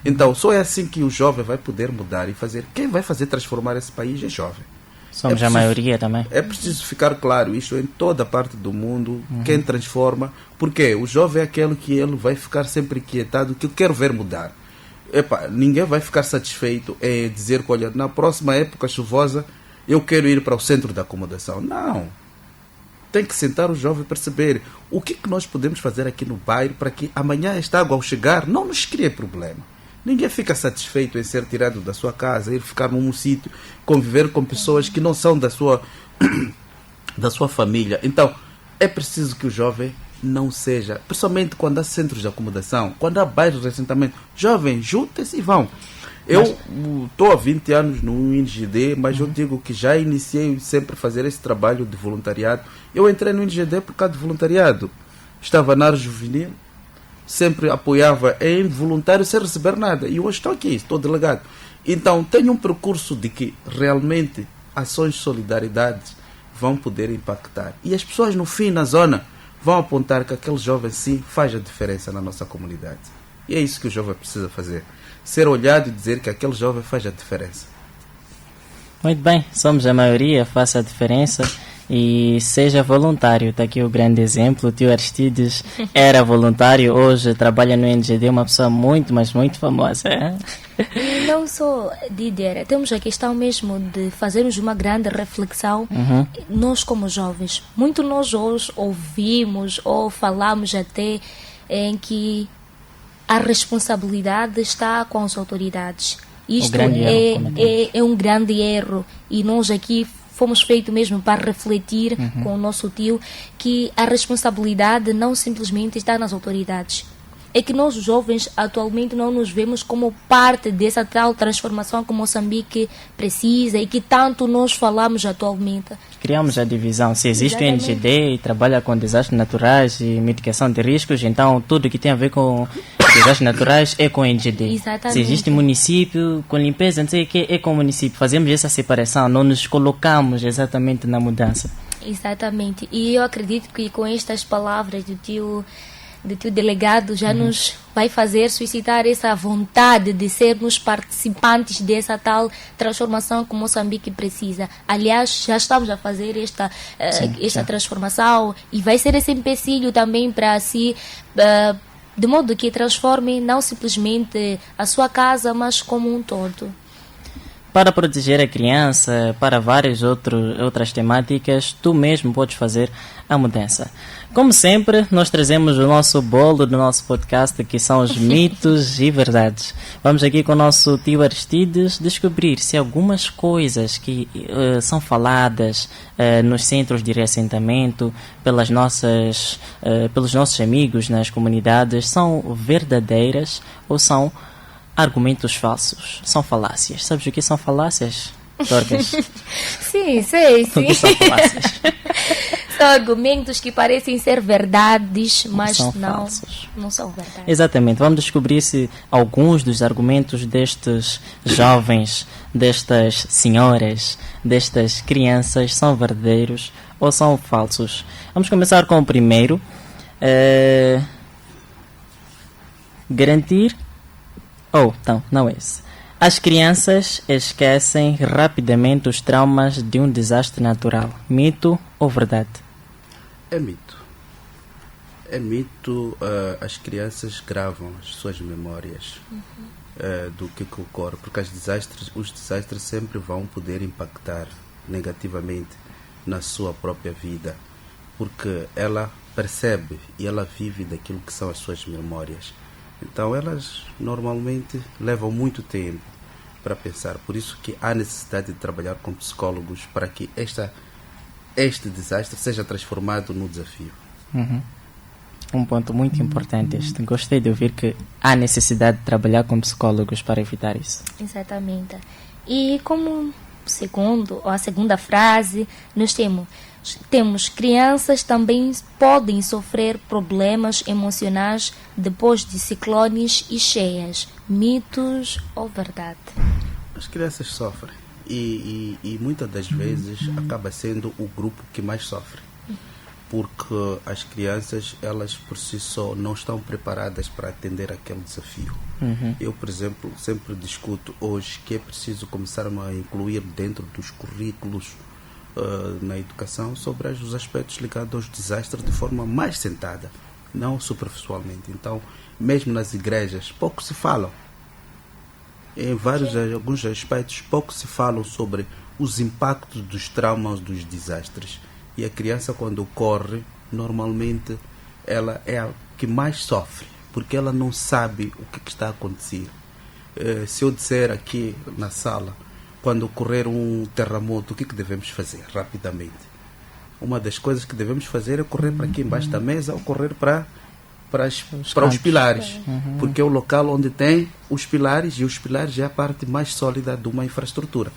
Então, só é assim que o jovem vai poder mudar e fazer. Quem vai fazer transformar esse país é jovem. Somos a maioria também. É preciso ficar claro isto em toda a parte do mundo. Quem transforma, porque o jovem é aquele que ele vai ficar sempre inquietado, que eu quero ver mudar. Ninguém vai ficar satisfeito em dizer que, olha, na próxima época chuvosa eu quero ir para o centro da acomodação. Não. Tem que sentar o jovem e perceber o que nós podemos fazer aqui no bairro para que amanhã esta água ao chegar não nos crie problema. Ninguém fica satisfeito em ser tirado da sua casa, ir ficar num sítio, conviver com pessoas que não são da sua família. Então, é preciso que o jovem não seja, principalmente quando há centros de acomodação, quando há bairros de assentamento, jovens, juntem-se e vão. Eu estou há 20 anos no INGD, mas eu digo que já iniciei sempre a fazer esse trabalho de voluntariado. Eu entrei no INGD por causa de voluntariado. Estava na área juvenil, sempre apoiava em voluntário sem receber nada. E hoje estou aqui, estou delegado. Então, tenho um percurso de que realmente ações de solidariedade vão poder impactar. E as pessoas no fim, na zona, vão apontar que aquele jovem sim faz a diferença na nossa comunidade. E é isso que o jovem precisa fazer. Ser olhado e dizer que aquele jovem faz a diferença. Muito bem, somos a maioria, faça a diferença e seja voluntário. Está aqui o grande exemplo. O tio Aristides era voluntário, hoje trabalha no NGD, uma pessoa muito, mas muito famosa. E não só, Didier, temos a questão mesmo de fazermos uma grande reflexão. Nós como jovens, muito nós hoje ouvimos ou falamos até em que a responsabilidade está com as autoridades. Isto é um grande erro e nós aqui fomos feitos mesmo para refletir com o nosso tio que a responsabilidade não simplesmente está nas autoridades. É que nós, jovens, atualmente não nos vemos como parte dessa tal transformação que Moçambique precisa e que tanto nós falamos atualmente. Criamos a divisão. Se existe o NGD e trabalha com desastres naturais e mitigação de riscos, então tudo que tem a ver com desastres naturais é com o NGD. Exatamente. Se existe município com limpeza, não sei o que, é com o município. Fazemos essa separação, não nos colocamos exatamente na mudança. Exatamente. E eu acredito que com estas palavras do tio delegado já nos vai fazer suscitar essa vontade de sermos participantes dessa tal transformação que Moçambique precisa. Aliás, já estamos a fazer esta transformação e vai ser esse empecilho também para si, de modo que transforme não simplesmente a sua casa, mas como um todo. Para proteger a criança, para várias outras temáticas, tu mesmo podes fazer a mudança. Como sempre, nós trazemos o nosso bolo do nosso podcast, que são os mitos e verdades. Vamos aqui com o nosso tio Aristides descobrir se algumas coisas que são faladas nos centros de reassentamento pelos nossos amigos nas comunidades são verdadeiras ou são argumentos falsos, são falácias. Sabes o que são falácias, Dorcas? Sim, sei, sim. O que são falácias? São argumentos que parecem ser verdades, mas são falsos. Não são verdades. Exatamente. Vamos descobrir se alguns dos argumentos destes jovens, destas senhoras, destas crianças são verdadeiros ou são falsos. Vamos começar com o primeiro. Garantir... não é esse. As crianças esquecem rapidamente os traumas de um desastre natural. Mito ou verdade? É mito. É mito. As crianças gravam as suas memórias do que ocorre, porque os desastres sempre vão poder impactar negativamente na sua própria vida, porque ela percebe e ela vive daquilo que são as suas memórias. Então elas normalmente levam muito tempo para pensar. Por isso que há necessidade de trabalhar com psicólogos para que este desastre seja transformado no desafio. Um ponto muito importante este. Gostei de ouvir que há necessidade de trabalhar com psicólogos para evitar isso. Exatamente. E como a segunda frase, nós temos crianças também podem sofrer problemas emocionais depois de ciclones e cheias. Mitos ou verdade? As crianças sofrem e muitas das vezes acaba sendo o grupo que mais sofre. porque as crianças, elas por si só não estão preparadas para atender aquele desafio. Eu, por exemplo, sempre discuto hoje que é preciso começar a incluir dentro dos currículos na educação sobre os aspectos ligados aos desastres de forma mais sentada, não superficialmente. Então, mesmo nas igrejas, pouco se falam. Em alguns aspectos, pouco se falam sobre os impactos dos traumas dos desastres. E a criança, quando ocorre, normalmente ela é a que mais sofre, porque ela não sabe o que está a acontecer. Se eu disser aqui na sala, quando ocorrer um terremoto, o que devemos fazer rapidamente? Uma das coisas que devemos fazer é correr para aqui embaixo da mesa ou correr para os pilares, porque é o local onde tem os pilares, e os pilares é a parte mais sólida de uma infraestrutura.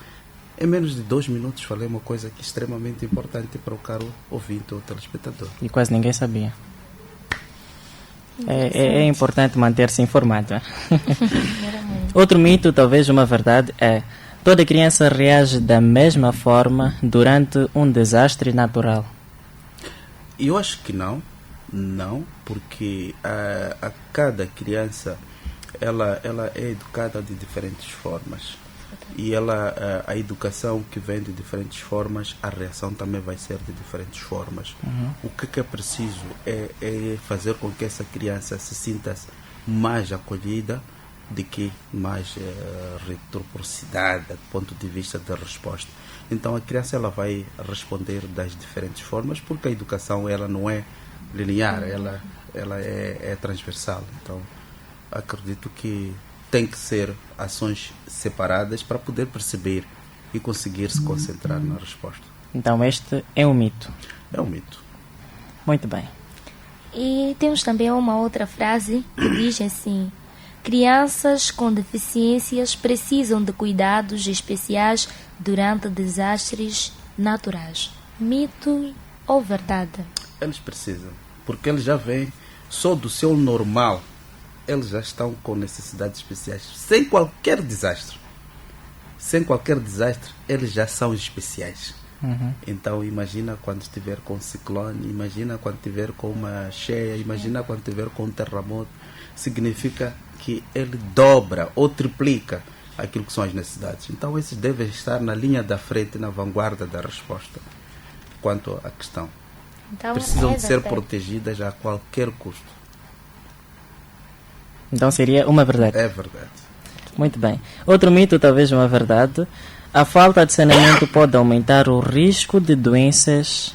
Em menos de 2 minutos falei uma coisa que é extremamente importante para o caro ouvinte ou telespectador. E quase ninguém sabia. É importante manter-se informado. Outro mito, talvez uma verdade, é: toda criança reage da mesma forma durante um desastre natural. Eu acho que não, porque a cada criança ela é educada de diferentes formas. E a educação que vem de diferentes formas, a reação também vai ser de diferentes formas. O que é preciso é fazer com que essa criança se sinta mais acolhida do que mais reciprocidade do ponto de vista da resposta. Então a criança ela vai responder das diferentes formas, porque a educação ela não é linear, ela é transversal. Então acredito que tem que ser ações separadas para poder perceber e conseguir se concentrar na resposta. Então este é um mito. É um mito. Muito bem. E temos também uma outra frase que diz assim: crianças com deficiências precisam de cuidados especiais durante desastres naturais. Mito ou verdade? Eles precisam, porque eles já vêm só do seu normal. Eles já estão com necessidades especiais. Sem qualquer desastre, eles já são especiais. Então imagina quando estiver com um ciclone, imagina quando estiver com uma cheia, imagina quando estiver com um terremoto. Significa que ele dobra ou triplica aquilo que são as necessidades. Então esses devem estar na linha da frente, na vanguarda da resposta quanto à questão. Então, precisam de ser protegidas a qualquer custo. Então seria uma verdade. É verdade. Muito bem. Outro mito, talvez uma verdade: a falta de saneamento pode aumentar o risco de doenças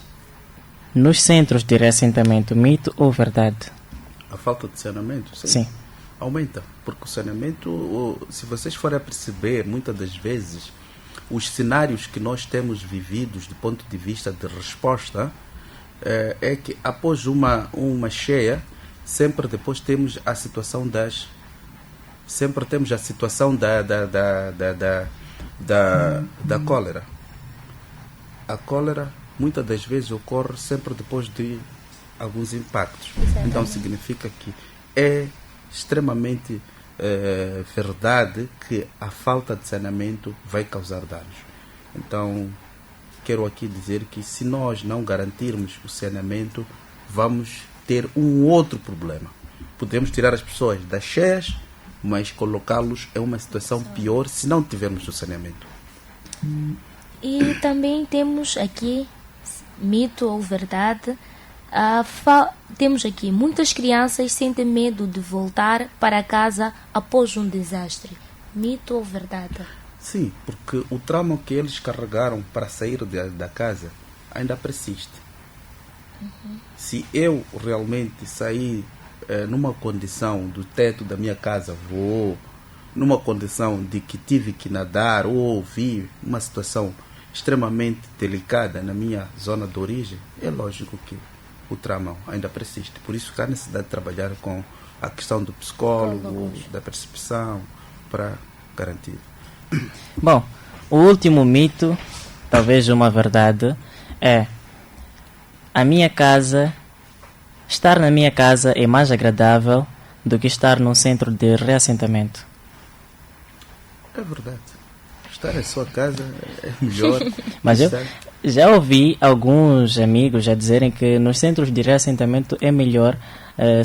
nos centros de reassentamento. Mito ou verdade? A falta de saneamento? Sim. Aumenta, porque o saneamento, se vocês forem a perceber, muitas das vezes, os cenários que nós temos vividos do ponto de vista de resposta, é que após uma cheia, sempre depois temos a situação da cólera. A cólera muitas das vezes ocorre sempre depois de alguns impactos. Então significa que é extremamente verdade que a falta de saneamento vai causar danos. Então quero aqui dizer que se nós não garantirmos o saneamento, vamos ter um outro problema. Podemos tirar as pessoas das cheias, mas colocá-los em uma situação pior se não tivermos o saneamento. E também temos aqui, mito ou verdade, temos aqui muitas crianças sentem medo de voltar para casa após um desastre. Mito ou verdade? Sim, porque o trauma que eles carregaram para sair da casa ainda persiste. Se eu realmente sair numa condição do teto da minha casa, vou numa condição de que tive que nadar ou vi uma situação extremamente delicada na minha zona de origem, é lógico que o trauma ainda persiste. Por isso que há necessidade de trabalhar com a questão do psicólogo, da percepção, para garantir. Bom, o último mito, talvez uma verdade, é: estar na minha casa é mais agradável do que estar num centro de reassentamento. É verdade. Estar em sua casa é melhor. Mas eu já ouvi alguns amigos a dizerem que nos centros de reassentamento é melhor,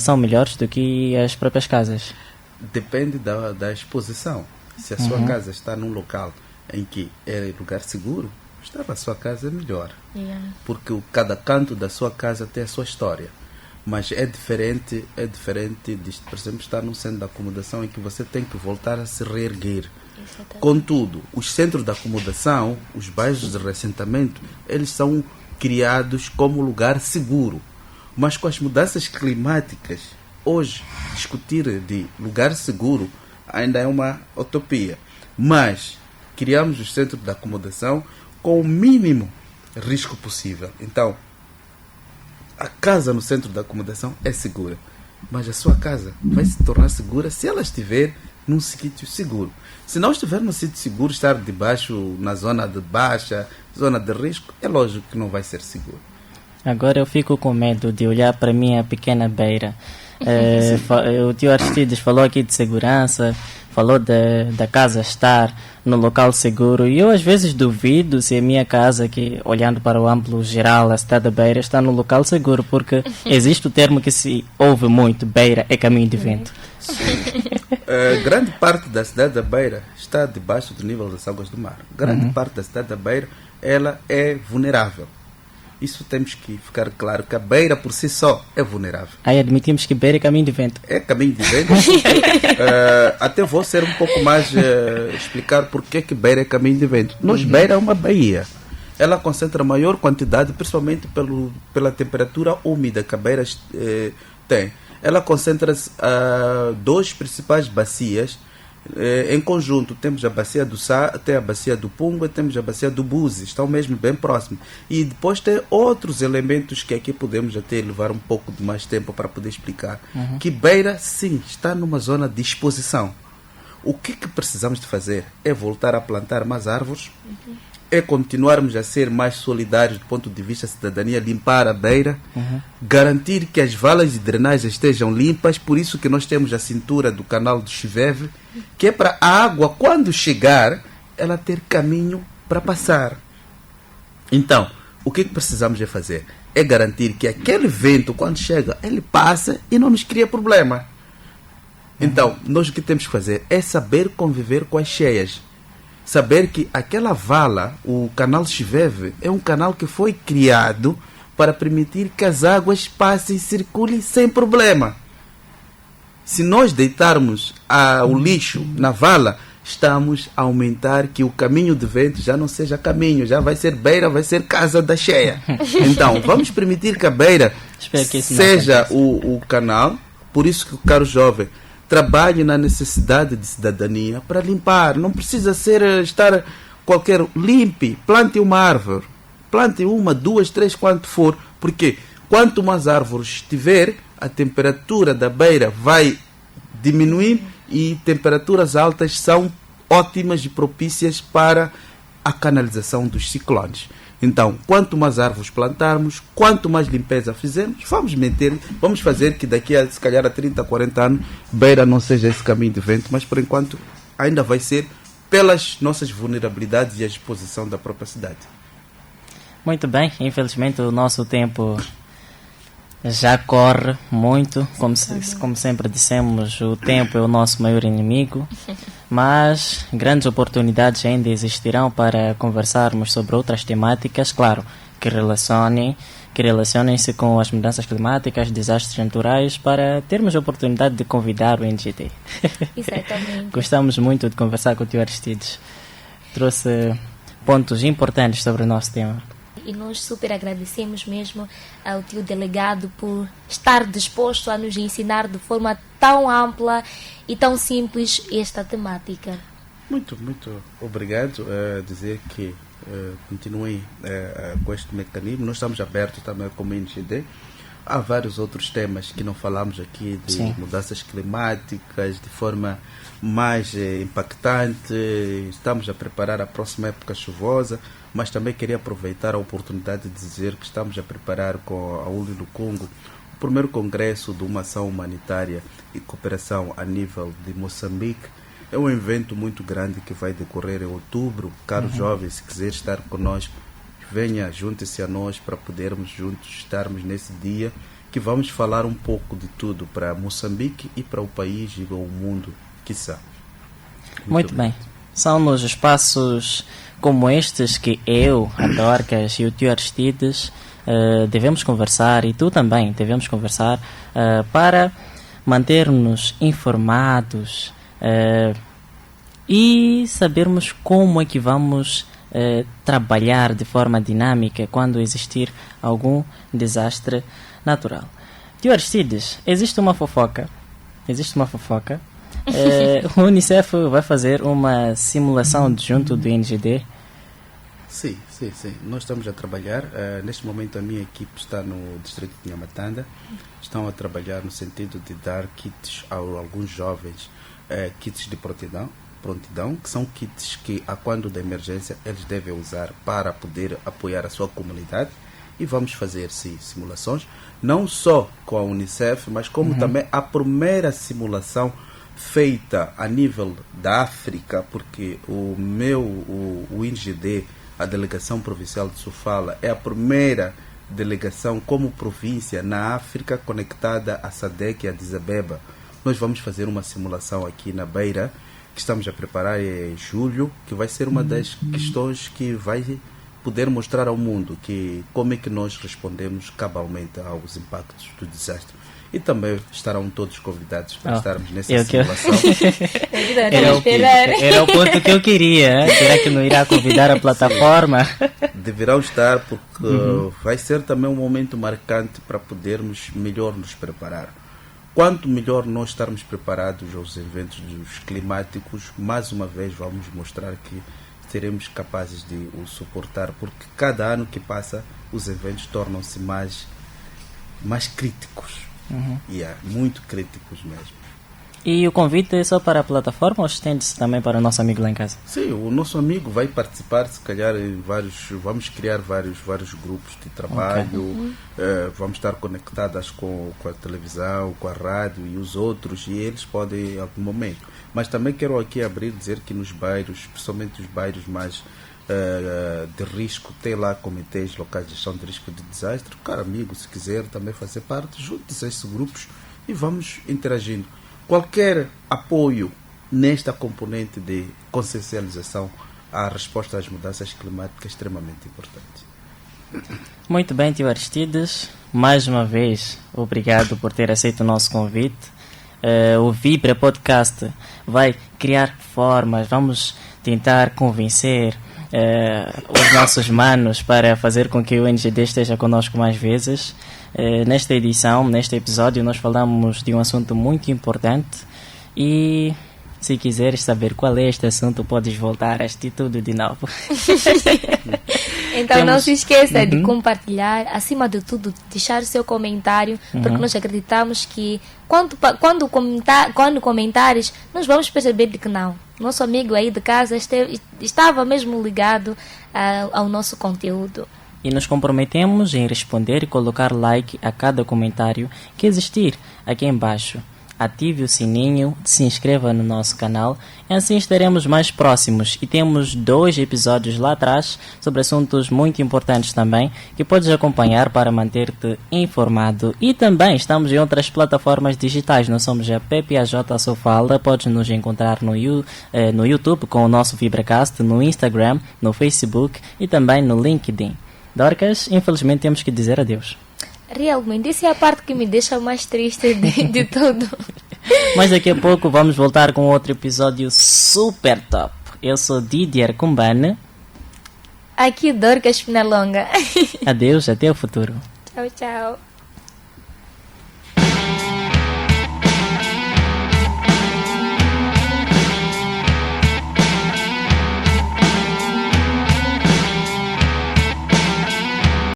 são melhores do que as próprias casas. Depende da exposição. Se a sua casa está num local em que é lugar seguro, estar na sua casa é melhor. Porque cada canto da sua casa tem a sua história. Mas é diferente de, por exemplo, estar num centro de acomodação em que você tem que voltar a se reerguer. Contudo, os centros de acomodação, os bairros de reassentamento, eles são criados como lugar seguro. Mas com as mudanças climáticas, hoje, discutir de lugar seguro ainda é uma utopia. Mas criamos os centros de acomodação com o mínimo risco possível. Então, a casa no centro de acomodação é segura, mas a sua casa vai se tornar segura se ela estiver num sítio seguro. Se não estiver num sítio seguro, estar debaixo, na zona de baixa, zona de risco, é lógico que não vai ser seguro. Agora eu fico com medo de olhar para a minha pequena beira. O tio Aristides falou aqui de segurança, falou da casa estar no local seguro, e eu às vezes duvido se a minha casa, que olhando para o amplo geral, a cidade da Beira, está no local seguro, porque existe o termo que se ouve muito: Beira é caminho de vento. Grande parte da cidade da Beira está debaixo do nível das águas do mar. Grande parte da cidade da Beira, ela é vulnerável. Isso temos que ficar claro, que a beira por si só é vulnerável. Aí admitimos que beira é caminho de vento. É caminho de vento. Até vou ser um pouco mais explicar porque que beira é caminho de vento. Nos beira é uma baía. Ela concentra maior quantidade, principalmente pela temperatura úmida que a beira tem. Ela concentra duas principais bacias. Em conjunto, temos a bacia do Sá, tem a bacia do Punga, temos a bacia do Buzi, estão mesmo bem próximos. E depois tem outros elementos que aqui podemos até levar um pouco de mais tempo para poder explicar. Que Beira, sim, está numa zona de exposição. O que precisamos de fazer é voltar a plantar mais árvores, é continuarmos a ser mais solidários do ponto de vista da cidadania, limpar a beira, garantir que as valas de drenagem estejam limpas. Por isso que nós temos a cintura do canal do Chiveve, que é para a água, quando chegar, ela ter caminho para passar. Então, o que precisamos de fazer? É garantir que aquele vento, quando chega, ele passa e não nos cria problema. Então, nós o que temos que fazer é saber conviver com as cheias. Saber que aquela vala, o canal Chiveve, é um canal que foi criado para permitir que as águas passem e circulem sem problema. Se nós deitarmos o lixo na vala, estamos a aumentar que o caminho de vento já não seja caminho, já vai ser beira, vai ser casa da cheia. Então, vamos permitir que a beira seja o canal. Por isso que o caro jovem trabalhe na necessidade de cidadania para limpar. Não precisa estar qualquer... Limpe, plante uma árvore. Plante uma, duas, três, quanto for. Porque quanto mais árvores tiver, a temperatura da beira vai diminuir, e temperaturas altas são ótimas e propícias para a canalização dos ciclones. Então, quanto mais árvores plantarmos, quanto mais limpeza fizermos, vamos fazer que daqui a, se calhar, a 30, 40 anos, Beira não seja esse caminho de vento, mas por enquanto ainda vai ser pelas nossas vulnerabilidades e a exposição da própria cidade. Muito bem, infelizmente o nosso tempo já corre muito, como sempre dissemos, o tempo é o nosso maior inimigo, mas grandes oportunidades ainda existirão para conversarmos sobre outras temáticas, claro, que relacionem-se com as mudanças climáticas, desastres naturais, para termos a oportunidade de convidar o NGT. Exatamente. Gostamos muito de conversar com o tio Aristides, trouxe pontos importantes sobre o nosso tema. E nós super agradecemos mesmo ao tio delegado por estar disposto a nos ensinar de forma tão ampla e tão simples esta temática. Muito, muito obrigado. Dizer que continuem com este mecanismo. Nós estamos abertos também como NGD. Há vários outros temas que não falamos aqui, de Sim. mudanças climáticas de forma mais impactante. Estamos a preparar a próxima época chuvosa, mas também queria aproveitar a oportunidade de dizer que estamos a preparar com a ULI do Congo o primeiro congresso de uma ação humanitária e cooperação a nível de Moçambique, É um evento muito grande que vai decorrer em outubro. Caros jovens, se quiser estar conosco, venha, junte-se a nós para podermos juntos estarmos nesse dia, que vamos falar um pouco de tudo para Moçambique e para o país e para o mundo, quiçá. Muito bem. São nos espaços como estes que eu, a Dorcas e o tio Aristides devemos conversar, e tu também devemos conversar, para manter-nos informados e sabermos como é que vamos trabalhar de forma dinâmica quando existir algum desastre natural. Tio Aristides, existe uma fofoca. O Unicef vai fazer uma simulação junto do INGD. Sim. Nós estamos a trabalhar. Neste momento a minha equipe está no distrito de Nhamatanda. Estão a trabalhar no sentido de dar kits a alguns jovens, kits de prontidão, que são kits que, a quando da emergência, eles devem usar para poder apoiar a sua comunidade. E vamos fazer, sim, simulações, não só com a Unicef, mas como também a primeira simulação feita a nível da África, porque o INGD, a Delegação Provincial de Sofala, é a primeira delegação como província na África conectada à SADC e a Addis Abeba. Nós vamos fazer uma simulação aqui na Beira, que estamos a preparar em julho, que vai ser uma das questões que vai poder mostrar ao mundo que como é que nós respondemos cabalmente aos impactos do desastre. E também estarão todos convidados para estarmos nessa simulação. Era o ponto que eu queria. Será que não irá convidar a plataforma? Deverão estar, porque vai ser também um momento marcante para podermos melhor nos preparar. Quanto melhor nós estarmos preparados aos eventos climáticos, mais uma vez vamos mostrar que seremos capazes de o suportar, porque cada ano que passa os eventos tornam-se mais críticos. Muito críticos mesmo. E o convite é só para a plataforma ou estende-se também para o nosso amigo lá em casa? Sim, o nosso amigo vai participar, se calhar, vamos criar vários grupos de trabalho, vamos estar conectados com a televisão, com a rádio e os outros, e eles podem em algum momento. Mas também quero aqui dizer que nos bairros, principalmente os bairros mais de risco, tem lá comitês locais de gestão de risco de desastre. Caro amigo, se quiser também fazer parte, junte-se a esses grupos e vamos interagindo. Qualquer apoio nesta componente de consciencialização à resposta às mudanças climáticas é extremamente importante. Muito bem, tio Aristides, mais uma vez obrigado por ter aceito o nosso convite. O Vibra Podcast vai criar formas, vamos tentar convencer os nossos manos para fazer com que o NGD esteja conosco mais vezes. Nesta edição, neste episódio, nós falamos de um assunto muito importante e se quiseres saber qual é este assunto, podes voltar a assistir tudo de novo. Então não se esqueça de compartilhar, acima de tudo, deixar o seu comentário, porque nós acreditamos que quando comentares, nós vamos perceber de que não. Nosso amigo aí de casa estava mesmo ligado ao nosso conteúdo. E nos comprometemos em responder e colocar like a cada comentário que existir aqui embaixo. Ative o sininho, se inscreva no nosso canal e assim estaremos mais próximos. E temos 2 episódios lá atrás sobre assuntos muito importantes também, que podes acompanhar para manter-te informado. E também estamos em outras plataformas digitais. Nós somos a PPAJ Sofala. Podes nos encontrar no YouTube com o nosso VibraCast, no Instagram, no Facebook e também no LinkedIn. Dorcas, infelizmente temos que dizer adeus. Realmente, isso é a parte que me deixa mais triste de tudo. Mas daqui a pouco vamos voltar com outro episódio super top. Eu sou Didier Kumbane. Aqui Dorcas Pinalonga. Adeus, até o futuro. Tchau, tchau.